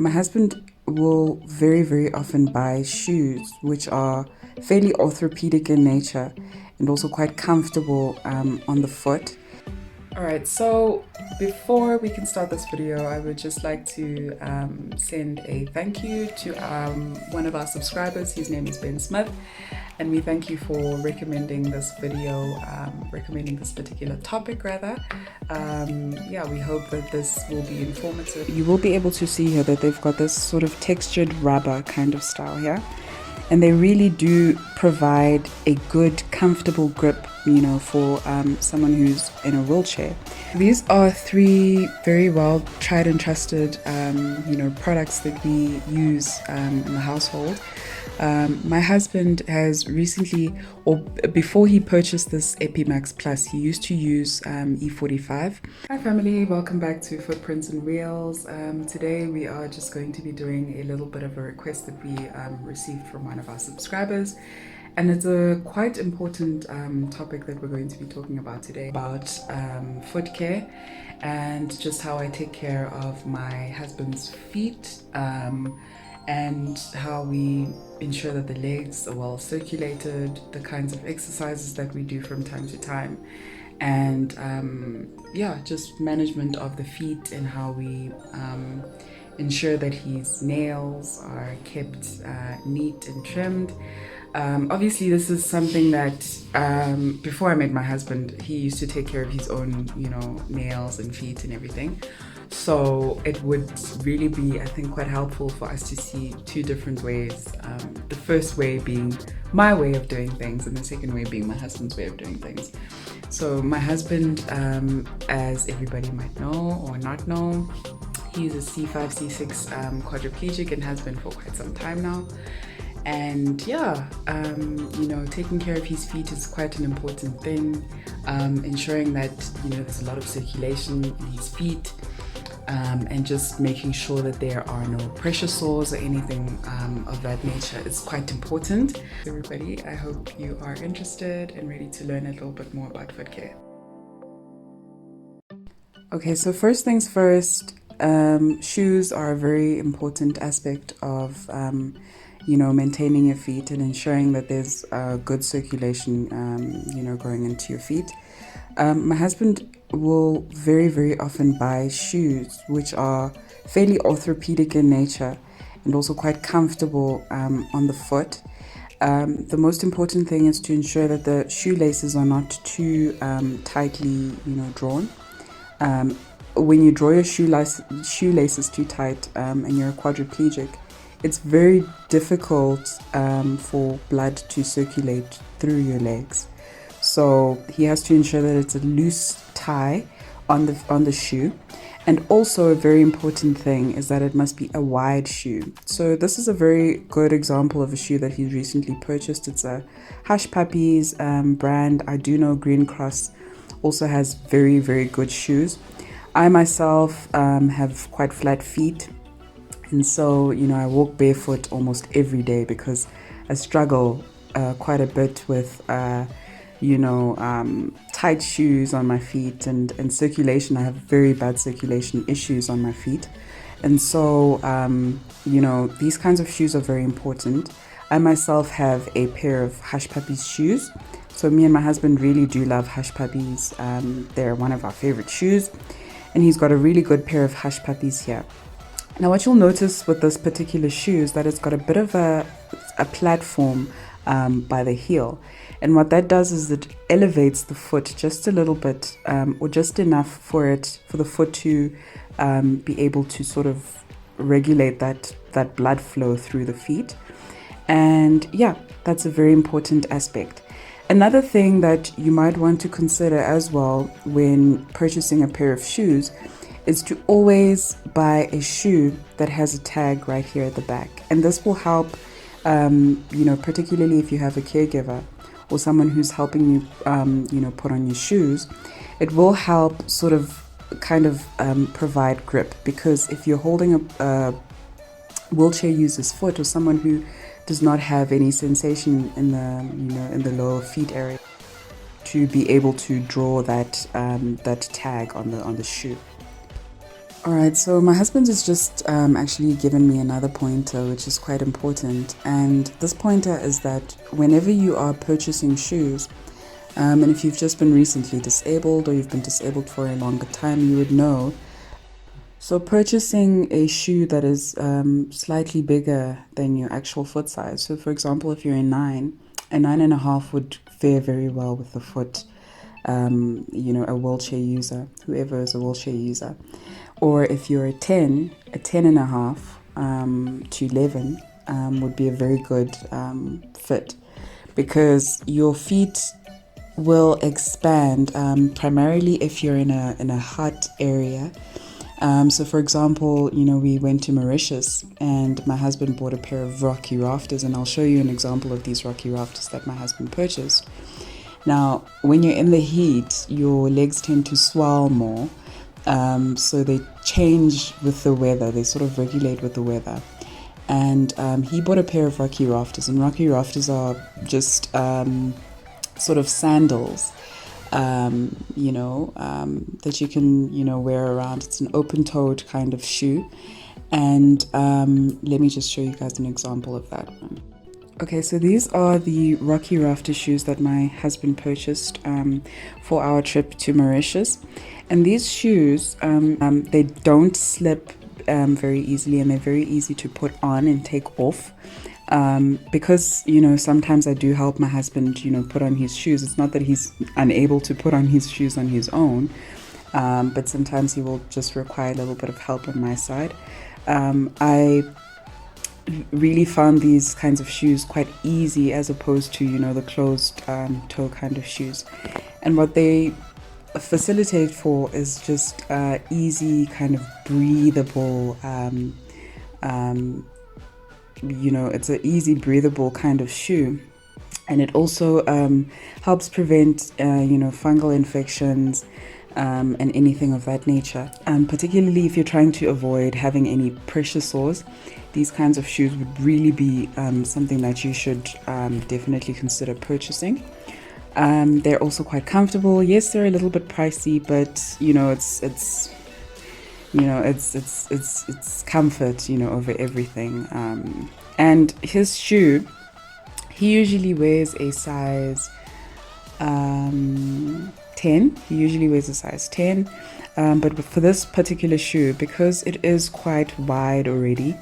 My husband will very often buy shoes which are fairly orthopedic in nature and also quite comfortable on the foot. Alright, so before we can start this video, I would just like to send a thank you to one of our subscribers. His name is Ben Smith, and we thank you for recommending this video, recommending this particular topic rather. Yeah, we hope that this will be informative. You will be able to see here that they've got this sort of textured rubber kind of style here. And they really do provide a good, comfortable grip, you know, for someone who's in a wheelchair. These are three very well tried and trusted, you know, products that we use in the household. My husband has recently, or before he purchased this Epimax Plus, he used to use E45. Hi family, welcome back to Footprints and Wheels. Today we are just going to be doing a little bit of a request that we received from one of our subscribers. And it's a quite important topic that we're going to be talking about today, about foot care and just how I take care of my husband's feet. And how we ensure that the legs are well circulated, the kinds of exercises that we do from time to time, and yeah, just management of the feet and how we ensure that his nails are kept neat and trimmed. Obviously, this is something that before I met my husband, he used to take care of his own, you know, nails and feet and everything. So it would really be, I think, quite helpful for us to see two different ways. The first way being my way of doing things, and the second way being my husband's way of doing things. So my husband, as everybody might know or not know, he's a C5, C6 quadriplegic and has been for quite some time now. And yeah, you know, taking care of his feet is quite an important thing. Ensuring that, you know, there's a lot of circulation in his feet. And just making sure that there are no pressure sores or anything of that nature is quite important. Everybody, I hope you are interested and ready to learn a little bit more about foot care. Okay, so first things first, shoes are a very important aspect of you know, maintaining your feet and ensuring that there's good circulation, you know, going into your feet. My husband will very often buy shoes which are fairly orthopedic in nature and also quite comfortable on the foot. The most important thing is to ensure that the shoelaces are not too tightly, you know, drawn. When you draw your shoelaces too tight and you're a quadriplegic, it's very difficult for blood to circulate through your legs. So he has to ensure that it's a loose tie on the shoe. And also a very important thing is that it must be a wide shoe. So this is a very good example of a shoe that he recently purchased. It's a Hush Puppies brand. I do know Green Cross also has very good shoes. I myself have quite flat feet. And so, you know, I walk barefoot almost every day because I struggle quite a bit with you know, tight shoes on my feet and circulation. I have very bad circulation issues on my feet. And so, you know, these kinds of shoes are very important. I myself have a pair of Hush Puppies shoes. So me and my husband really do love Hush Puppies. They're one of our favorite shoes. And he's got a really good pair of Hush Puppies here. Now, what you'll notice with this particular shoe is that it's got a bit of a platform by the heel. And what that does is it elevates the foot just a little bit, or just enough for the foot to be able to sort of regulate that blood flow through the feet. And yeah, that's a very important aspect. Another thing that you might want to consider as well when purchasing a pair of shoes is to always buy a shoe that has a tag right here at the back. And this will help, you know, particularly if you have a caregiver or someone who's helping you, you know, put on your shoes. It will help sort of kind of provide grip, because if you're holding a wheelchair user's foot or someone who does not have any sensation in the, you know, in the lower feet area, to be able to draw that that tag on the shoe. All right, so my husband has just actually given me another pointer, which is quite important. And this pointer is that whenever you are purchasing shoes, and if you've just been recently disabled or you've been disabled for a longer time, you would know. So purchasing a shoe that is slightly bigger than your actual foot size. So for example, if you're a 9.5 would fare very well with the foot, a wheelchair user, whoever is a wheelchair user. Or if you're a 10.5 to 11 would be a very good fit, because your feet will expand primarily if you're in a hot area. So for example, we went to Mauritius and my husband bought a pair of rocky rafters, and I'll show you an example of these rocky rafters that my husband purchased. Now, when you're in the heat, your legs tend to swell more. So they change with the weather, they sort of regulate with the weather. And he bought a pair of rocky rafters, and rocky rafters are just sort of sandals, that you can, wear around. It's an open-toed kind of shoe. And let me just show you guys an example of that one. Okay, so these are the rocky rafter shoes that my husband purchased for our trip to Mauritius. And these shoes, they don't slip very easily, and they're very easy to put on and take off. Because, sometimes I do help my husband, put on his shoes. It's not that he's unable to put on his shoes on his own, but sometimes he will just require a little bit of help on my side. I really found these kinds of shoes quite easy as opposed to, the closed toe kind of shoes. And what they facilitate for is just easy, kind of breathable, it's an easy breathable kind of shoe. And it also helps prevent, fungal infections and anything of that nature. Particularly if you're trying to avoid having any pressure sores, these kinds of shoes would really be something that you should definitely consider purchasing. They're also quite comfortable. Yes, they're a little bit pricey, but it's comfort, over everything. And his shoe, he usually wears a size 10. He usually wears a size 10. But for this particular shoe, because it is quite wide already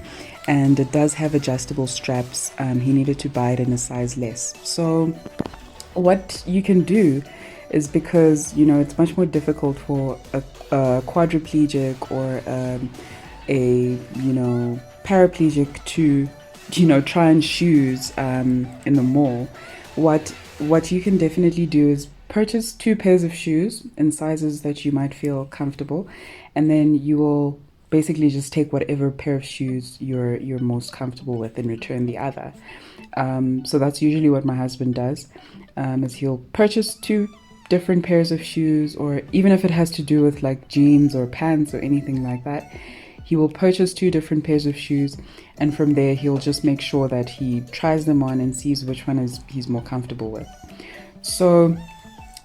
and it does have adjustable straps, he needed to buy it in a size less. So what you can do is, because it's much more difficult for a quadriplegic or a paraplegic to try on shoes in the mall. What you can definitely do is purchase 2 pairs of shoes in sizes that you might feel comfortable, and then you will basically just take whatever pair of shoes you're most comfortable with and return the other. So that's usually what my husband does, is he'll purchase 2 different pairs of shoes, or even if it has to do with like jeans or pants or anything like that, he will purchase 2 different pairs of shoes, and from there he'll just make sure that he tries them on and sees which one he's more comfortable with. So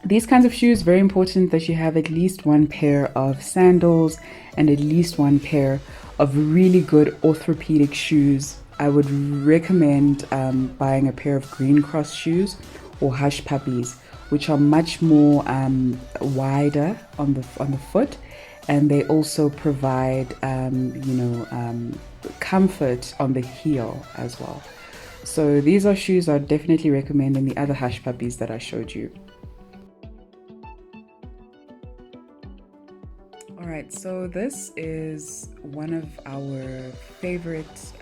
these kinds of shoes, very important that you have at least 1 pair of sandals and at least 1 pair of really good orthopedic shoes. I would recommend buying a pair of Green Cross shoes or Hush Puppies, which are much more wider on the foot, and they also provide comfort on the heel as well. So these are shoes I definitely recommend, and the other Hush Puppies that I showed you. Alright, so this is one of our favorite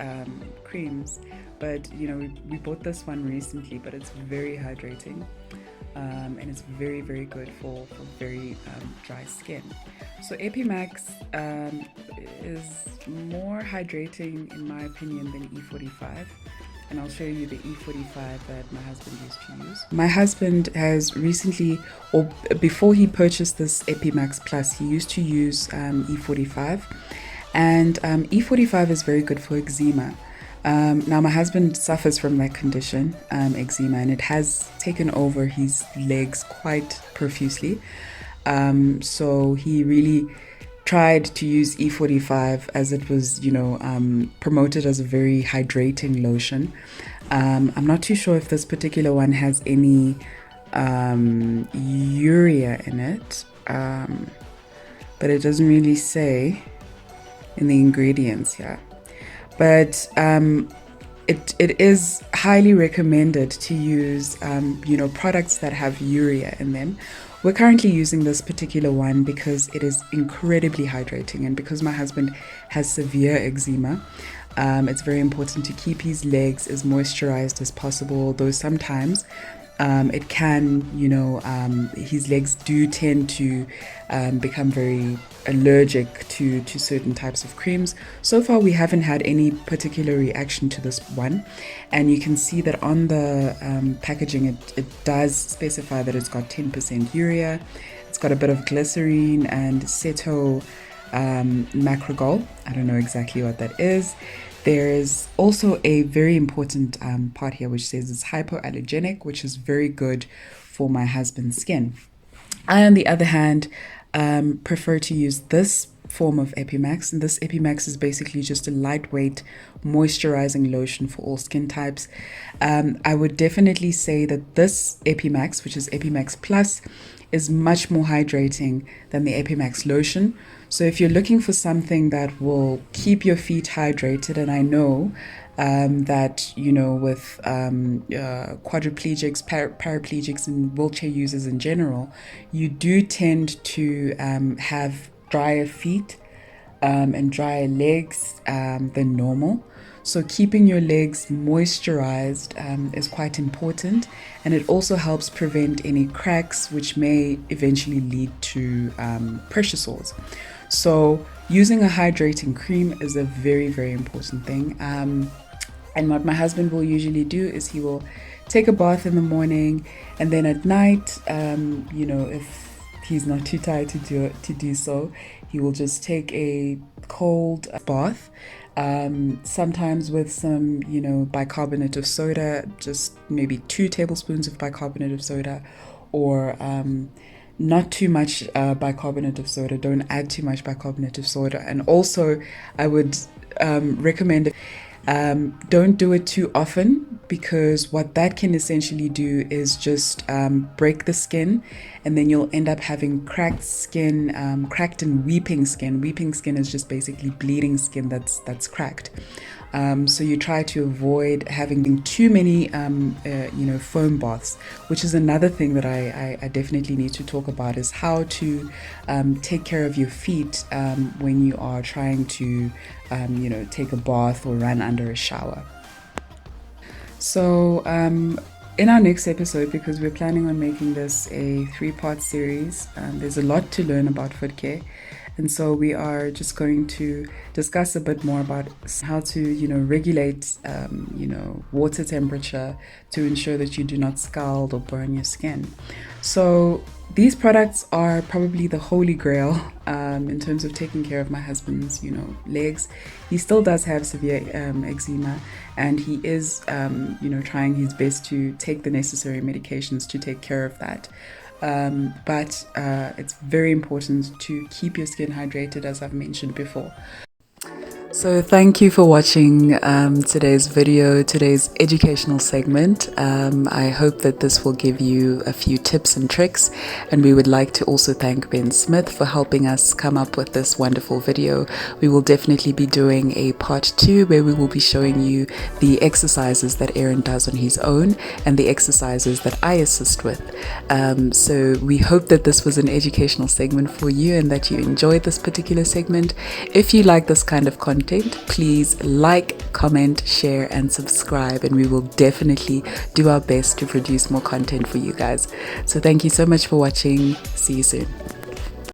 creams, but we bought this one recently, but it's very hydrating, and it's very, very good for very dry skin. So Epimax is more hydrating in my opinion than E45, and I'll show you the E45 that my husband used to use. My husband has recently, or before he purchased this Epimax Plus, he used to use E45, and E45 is very good for eczema. Now my husband suffers from that condition, eczema, and it has taken over his legs quite profusely. So he really tried to use E45 as it was, promoted as a very hydrating lotion. I'm not too sure if this particular one has any urea in it, but it doesn't really say in the ingredients here. But it is highly recommended to use products that have urea in them. We're currently using this particular one because it is incredibly hydrating, and because my husband has severe eczema, it's very important to keep his legs as moisturized as possible, though sometimes it can, his legs do tend to become very allergic to certain types of creams. So far, we haven't had any particular reaction to this one. And you can see that on the packaging, it does specify that it's got 10% urea. It's got a bit of glycerine and ceto macrogol. I don't know exactly what that is. There's also a very important part here which says it's hypoallergenic, which is very good for my husband's skin. I, on the other hand, prefer to use this form of Epimax, and this Epimax is basically just a lightweight moisturizing lotion for all skin types. I would definitely say that this Epimax, which is Epimax Plus, is much more hydrating than the Epimax lotion. So if you're looking for something that will keep your feet hydrated, and I know that, with quadriplegics, paraplegics, and wheelchair users in general, you do tend to have drier feet and drier legs than normal. So keeping your legs moisturized is quite important, and it also helps prevent any cracks, which may eventually lead to pressure sores. So using a hydrating cream is a very, very important thing. And what my husband will usually do is he will take a bath in the morning, and then at night, if he's not too tired to do so, he will just take a cold bath, sometimes with some, bicarbonate of soda, just maybe 2 tablespoons of bicarbonate of soda, or not too much bicarbonate of soda. Don't add too much bicarbonate of soda. And also, I would recommend don't do it too often, because what that can essentially do is just break the skin, and then you'll end up having cracked skin, cracked and weeping skin. Weeping skin is just basically bleeding skin that's cracked. So you try to avoid having too many, foam baths, which is another thing that I definitely need to talk about, is how to take care of your feet when you are trying to, take a bath or run under a shower. So in our next episode, because we're planning on making this a 3-part series, there's a lot to learn about foot care. And so we are just going to discuss a bit more about how to, regulate, water temperature to ensure that you do not scald or burn your skin. So these products are probably the holy grail in terms of taking care of my husband's, legs. He still does have severe eczema, and he is, trying his best to take the necessary medications to take care of that. But it's very important to keep your skin hydrated, as I've mentioned before. So thank you for watching today's video, today's educational segment. I hope that this will give you a few tips and tricks, and we would like to also thank Ben Smith for helping us come up with this wonderful video. We will definitely be doing a part 2 where we will be showing you the exercises that Aaron does on his own and the exercises that I assist with. So we hope that this was an educational segment for you and that you enjoyed this particular segment. If you like this kind of content, please like, comment, share, and subscribe, and we will definitely do our best to produce more content for you guys. So thank you so much for watching. See you soon.